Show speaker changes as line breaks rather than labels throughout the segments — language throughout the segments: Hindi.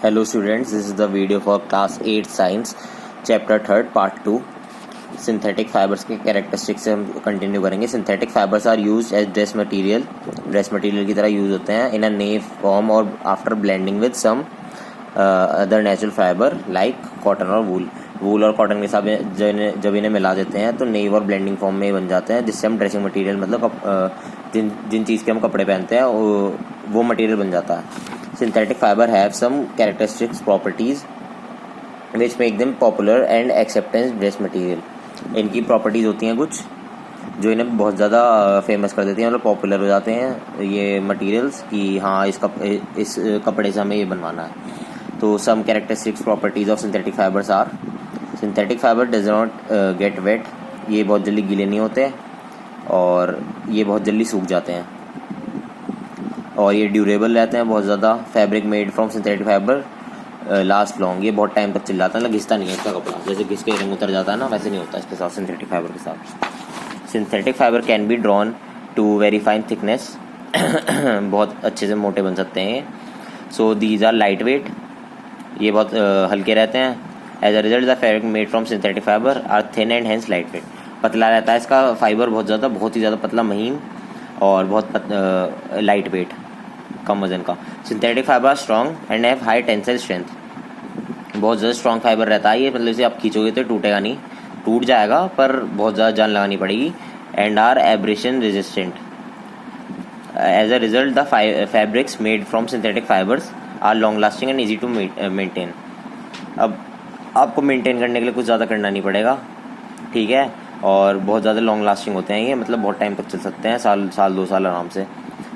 Hello students, this is the video for class 8 science chapter 3 part 2 synthetic fibres के कैरेक्टरिस्टिक्स से हम कंटिन्यू करेंगे. Synthetic fibres are used as dress material की तरह यूज होते हैं इन अ नेव फॉर्म और after blending with some other natural fibre like cotton और वूल और कॉटन के साथ जब इन्हें मिला देते हैं तो नेव और ब्लेंडिंग फॉर्म में बन जाते हैं, जिससे हम ड्रेसिंग मटेरियल मतलब जिन चीज़ के हम कपड़े पहनते हैं वो मटेरियल बन जाता है. Synthetic fiber have some characteristics properties which make them popular and acceptance dress material. इनकी प्रॉपर्टीज़ होती हैं कुछ जो इन्हें बहुत ज़्यादा फेमस कर देती हैं, मतलब पॉपुलर हो जाते हैं ये मटेरियल्स कि हाँ इस कपड़े से हमें ये बनवाना है. तो some characteristics properties of synthetic fibres are: synthetic fibre does not get wet, ये बहुत जल्दी गीले नहीं होते और ये बहुत जल्दी सूख जाते हैं और ये ड्यूरेबल रहते हैं बहुत ज़्यादा. Fabric made from synthetic fibre last long, ये बहुत टाइम तक चल जाता है, मतलब घिसता नहीं है इसका कपड़ा, जैसे घिस के रंग उतर जाता है ना वैसे नहीं होता इसके साथ सिंथेटिक फाइबर के साथ. Synthetic fibre can be drawn to very fine thickness, बहुत अच्छे से मोटे बन सकते हैं. So these are lightweight, ये बहुत हल्के रहते हैं. As a result the fabric made from synthetic fibre are thin and hence lightweight, पतला रहता है इसका फाइबर बहुत ही ज़्यादा पतला महीन और बहुत लाइट वेट कम वजन का. Synthetic fibre strong and have high tensile strength, बहुत ज़्यादा स्ट्रॉन्ग फाइबर रहता है ये, मतलब इसे आप खींचोगे तो टूटेगा नहीं, टूट जाएगा पर बहुत ज़्यादा जान लगानी पड़ेगी. And are abrasion resistant. As a result the fabrics made from synthetic fibres are long lasting and easy to maintain. अब आपको मेंटेन करने के लिए कुछ ज़्यादा करना नहीं पड़ेगा, ठीक है, और बहुत ज़्यादा लॉन्ग लास्टिंग होते हैं ये, मतलब बहुत टाइम तक चल सकते हैं, साल 2 साल आराम से.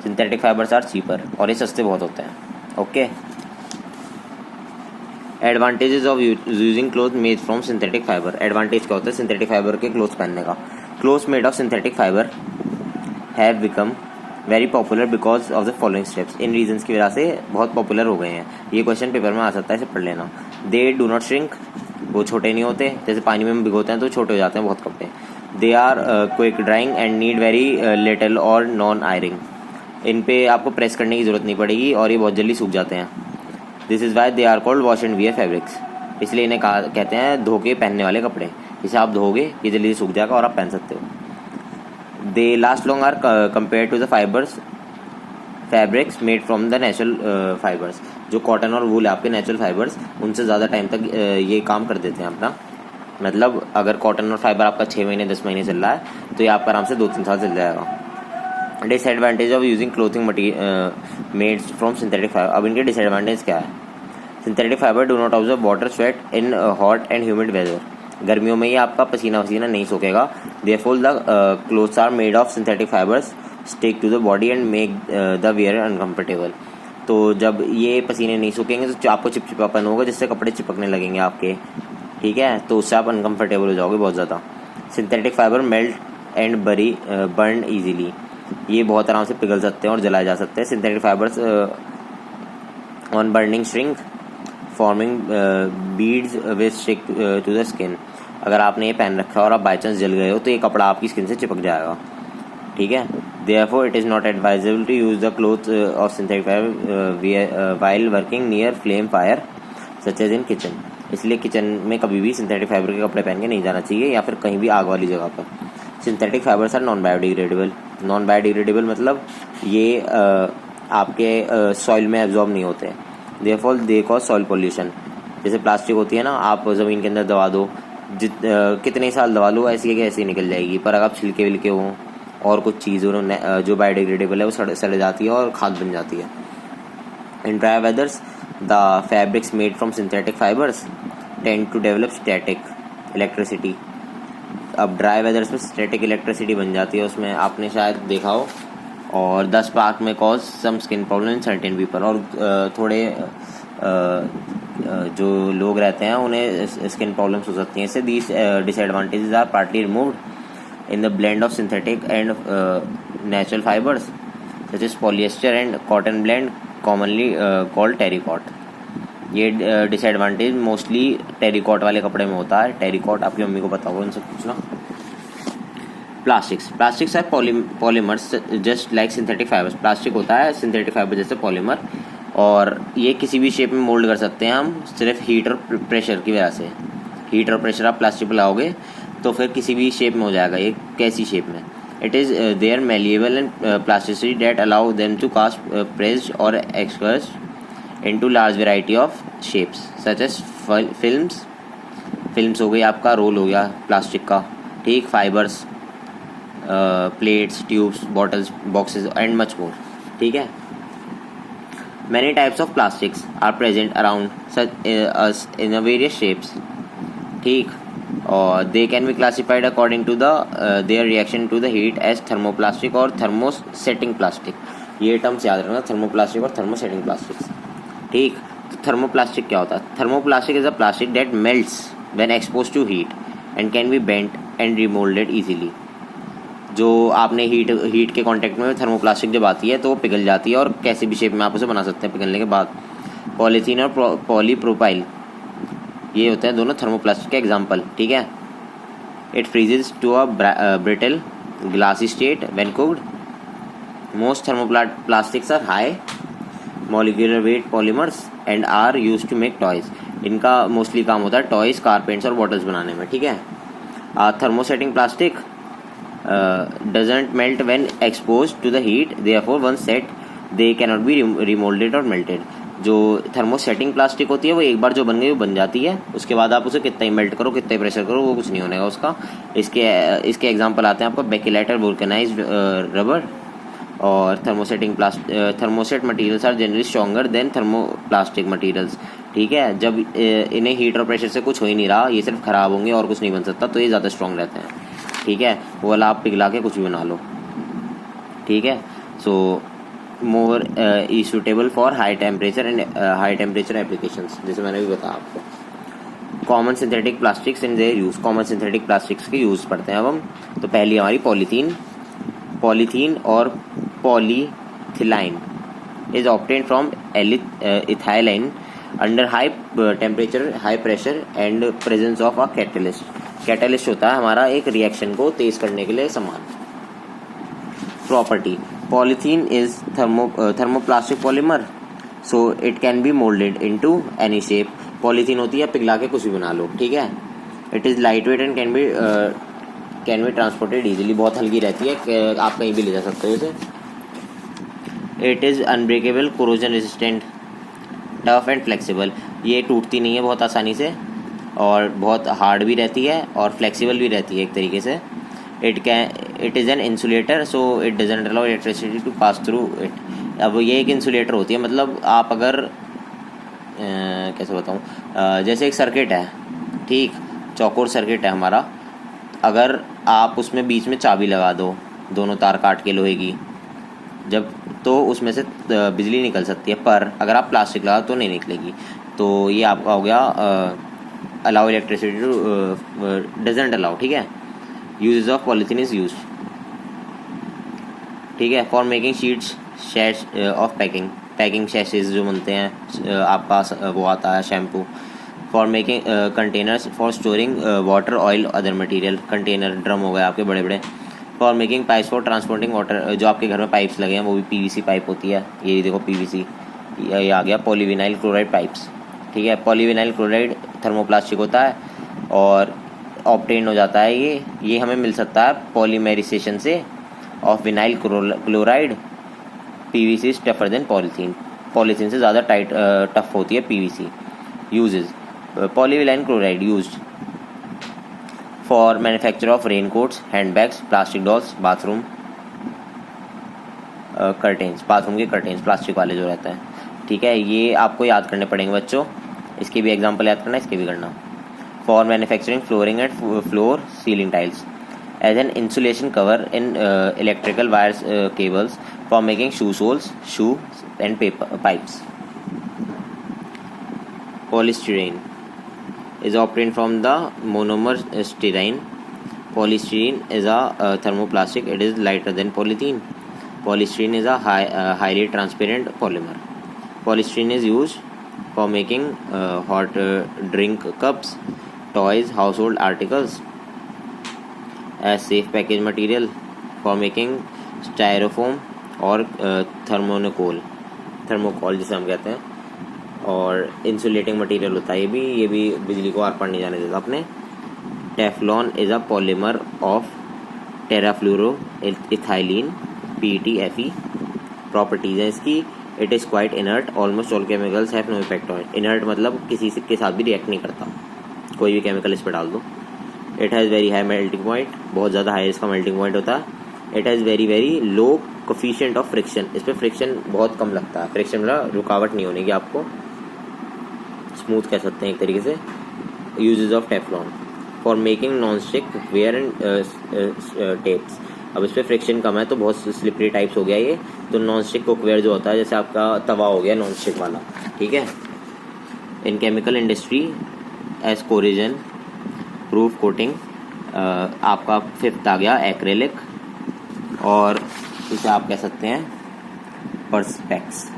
सिंथेटिक फाइबर्स आर चीपर, और ये सस्ते बहुत होते हैं. Okay. Advantages of using cloth made from synthetic fibre. Advantage क्या होता है सिंथेटिक फाइबर के क्लोथ्स पहनने का? Clothes made of synthetic fibre have become very popular because of the following steps. In reasons की वजह से बहुत पॉपुलर हो गए हैं. ये क्वेश्चन पेपर में आ सकता है, इसे पढ़ लेना. दे डू नॉट श्रिंक, वो छोटे नहीं होते, जैसे पानी में हम भिगोते हैं तो छोटे हो जाते हैं बहुत कपड़े. They are quick drying and need very little और नॉन आयरिंग, इन पे आपको प्रेस करने की ज़रूरत नहीं पड़ेगी और ये बहुत जल्दी सूख जाते हैं. This is why they are called wash and wear fabrics, इसलिए इन्हें कहते हैं धो के पहनने वाले कपड़े. इसे आप धोगे ये जल्दी सूख जाएगा और आप पहन सकते हो. They last long are compare to the fabrics made from the natural fibres. जो कॉटन और वूल है आपके नेचुरल फाइबर्स, उनसे ज़्यादा टाइम तक ये काम कर देते हैं अपना. मतलब अगर कॉटन और फाइबर आपका 6 महीने 10 महीने चल रहा है तो ये आपका आराम से 2-3 साल चल जाएगा. Disadvantage of using clothing made from synthetic fibre. अब इनके डिसएडवांटेज क्या है? Synthetic fibre do not observe water sweat in hot and humid weather. गर्मियों में ये आपका पसीना नहीं सोखेगा. Therefore the clothes are made of synthetic fibres stick to the body and make the wear uncomfortable. तो जब ये पसीने नहीं सूखेंगे तो आपको चिपचिपापन होगा, जिससे कपड़े चिपकने लगेंगे आपके, ठीक है, तो उससे आप अनकम्फर्टेबल हो जाओगे बहुत ज़्यादा. Synthetic fibre melt and burn easily, ये बहुत आराम से पिघल सकते हैं और जलाए जा सकते हैं. Synthetic fibres on burning shrink forming beads with stick to the skin. अगर आपने ये पहन रखा है और आप बाई चांस जल गए हो तो ये कपड़ा आपकी स्किन से चिपक जाएगा, ठीक है. Therefore, it is not advisable to use the cloth of synthetic fiber while working near flame fire such as in kitchen. इसलिए किचन में कभी भी सिंथेटिक फाइबर के कपड़े पहन के नहीं जाना चाहिए या फिर कहीं भी आग वाली जगह पर. Synthetic fibres are non biodegradable. Non biodegradable मतलब ये आपके सॉइल में एब्जॉर्ब नहीं होते. Therefore they cause soil pollution. जैसे प्लास्टिक होती है ना, आप ज़मीन के अंदर दबा दो, कितने साल दबा लो ऐसी है ऐसी निकल जाएगी, पर अगर आप छिलके विलके हों और कुछ चीज़ों जो बायोडिग्रेडेबल है वो सड़ जाती है और खाद बन जाती है. In dry weathers the fabrics made from synthetic fibres tend to develop static electricity. अब ड्राई वेदर्स में स्टैटिक इलेक्ट्रिसिटी बन जाती है, उसमें आपने शायद देखा हो. और the spark may cause some skin problem in certain people, और थोड़े जो लोग रहते हैं उन्हें स्किन प्रॉब्लम्स हो सकती हैं इससे. These disadvantages are partly removed in the blend of synthetic and natural fibers such as polyester and cotton blend commonly called terrycot. ये डिसएडवांटेज मोस्टली टेरिकॉट वाले कपड़े में होता है. टेरिकॉट आपकी मम्मी को पता होगा, उनसे पूछना. Plastics are polymers just like synthetic fibres. Plastic होता है सिंथेटिक फाइबर जैसे पॉलीमर, और ये किसी भी शेप में मोल्ड कर सकते हैं हम, सिर्फ हीट और प्रेशर की वजह से। हीट और प्रेशर आप प्लास्टिक पर लाओगे तो फिर किसी भी शेप में हो जाएगा, ये कैसी शेप में। It is there malleable and plasticity that allow them to cast pressed or expressed into large variety of shapes such as films हो गई, आपका रोल हो गया प्लास्टिक का, ठीक, fibres, plates, tubes, bottles, boxes and much more, ठीक है। Many types of plastics are present around such as in a various shapes, ठीक, और they can be classified according to the their reaction to the heat as thermoplastic और थर्मोसेटिंग प्लास्टिक। ये टर्म्स याद रखना, थर्मोप्लास्टिक और थर्मोसेटिंग प्लास्टिक्स, ठीक। तो थर्मोप्लास्टिक क्या होता है? Thermoplastic is a plastic that melts when expose to heat and can be bent and remoulded easily. जो आपने हीट के कांटेक्ट में थर्मोप्लास्टिक जब आती है तो वो पिघल जाती है और कैसे भी शेप में आप उसे बना सकते हैं पिघलने के बाद। पॉलीथीन और पॉलीप्रोपाइल, ये होते हैं दोनों थर्मोप्लास्टिक के एग्जाम्पल, ठीक है। It freezes to a brittle glassy state when cooked. Most thermoplastics are high molecular weight polymers and are used to make toys. इनका मोस्टली काम होता है टॉयज, कारपेंट्स और बॉटल्स बनाने में, ठीक है। Thermosetting plastic doesn't melt when exposed to the heat, therefore once set they cannot be remolded or melted। जो थर्मोसेटिंग प्लास्टिक होती है वो एक बार जो बन गई वो बन जाती है, उसके बाद आप उसे कितना ही मेल्ट करो, कितना ही प्रेशर करो, वो कुछ नहीं होने का उसका। इसके एग्जांपल आते हैं आपका बेकिलेटर, वुल्कनाइज्ड रबर और thermoset materials are generally stronger than thermoplastic materials, ठीक है। जब इन्हें हीट और प्रेशर से कुछ हो ही नहीं रहा, ये सिर्फ ख़राब होंगे और कुछ नहीं बन सकता, तो ये ज़्यादा स्ट्रॉन्ग रहते हैं, ठीक है। वो वाला आप पिघला के कुछ भी बना लो, ठीक है। सो मोर ई suitable for high temperature applications, जैसे मैंने भी बताया आपको। Common synthetic plastics in their use, common synthetic plastics के यूज़ पढ़ते हैं अब हम। तो पहली हमारी पॉलीथीन और polyethylene is obtained from ethylene under high temperature, high pressure and presence of a catalyst होता है हमारा एक रिएक्शन को तेज करने के लिए सामान। Property, polythene is thermoplastic polymer, so it can be moulded into any shape. Polythene होती है, पिघला के कुछ भी बना लो, ठीक है। It is light weight and can be transported easily, बहुत हल्की रहती है, आप कहीं भी ले जा सकते हो इसे। It is unbreakable, corrosion resistant, tough and flexible, ये टूटती नहीं है बहुत आसानी से और बहुत हार्ड भी रहती है और फ्लेक्सिबल भी रहती है एक तरीके से। It is an insulator, so it doesn't allow electricity to pass through it. अब ये एक इंसुलेटर होती है, मतलब आप अगर कैसे बताऊँ, जैसे एक सर्किट है, ठीक, चौकोर सर्किट है हमारा, अगर आप उसमें बीच में चाबी लगा दो, दोनों तार काट के लोहे की, जब तो उसमें से बिजली निकल सकती है, पर अगर आप प्लास्टिक लगा तो नहीं निकलेगी। तो ये आपका हो गया allow electricity to doesn't allow, ठीक है। Uses of polythene is use, ठीक है, for making sheets, shades of packing शैशेज जो बनते हैं, आपका वो आता है shampoo. For making containers for storing water, oil, other material, container, drum हो गए आपके बड़े बड़े। For making pipes for transporting water, जो आपके घर में पाइप्स लगे हैं वो भी पीवीसी पाइप होती है, ये देखो पीवीसी, ये आ गया। पॉलीविनाइल क्लोराइड पाइप्स, ठीक है। पॉलीविनाइल क्लोराइड थर्मोप्लास्टिक होता है और ऑब्टेन हो जाता है, ये हमें मिल सकता है पॉलीमेराइजेशन से of vinyl chloride. PVC is tougher than polythene से ज़्यादा टाइट टफ होती है PVC. Uses, polyvinyl chloride used for manufacture of raincoats, handbags, plastic dolls, bathroom curtains, bathroom के कर्टेन्स प्लास्टिक वाले जो रहते हैं, ठीक है। ये आपको याद करने पड़ेंगे बच्चों, इसके भी एग्जांपल याद करना, इसके भी करना। For manufacturing flooring and floor ceiling tiles, as an insulation cover in electrical wires, cables, for making shoe soles, shoe and pipes. Polystyrene is obtained from the monomer styrene. Polystyrene is a thermoplastic. It is lighter than polythene. Polystyrene is a highly transparent polymer. Polystyrene is used for making hot drink cups, toys, household articles, as safe package material, for making styrofoam or thermocol. Thermocol जिसे हम कहते हैं, और इंसुलेटिंग मटेरियल होता है ये भी बिजली को आर पार नहीं जाने देता अपने। Teflon is a polymer of tetrafluoroethylene PETFE। Properties हैं इसकी, it is quite inert, almost all chemicals have no effect on it. Inert मतलब किसी के साथ भी रिएक्ट नहीं करता, कोई भी केमिकल इस पर डाल दो। It has very high melting point, बहुत ज़्यादा हाई इसका मेल्टिंग पॉइंट होता है। It has very very low coefficient of friction, इस पर फ्रिक्शन बहुत कम लगता है। फ्रिक्शन मतलब रुकावट नहीं होने की, आपको स्मूथ कह सकते हैं एक तरीके से। Uses of Teflon for making non stick cookware and tapes. अब इस पर फ्रिक्शन कम है तो बहुत स्लिपरी टाइप्स हो गया ये, तो नॉन स्टिक कुकवेयर जो होता है जैसे आपका तवा हो गया नॉन स्टिक वाला, ठीक है। In chemical industry as corrosion proof coating, आपका 5th आ गया एक्रेलिक, और इसे आप कह सकते हैं पर्सपेक्स।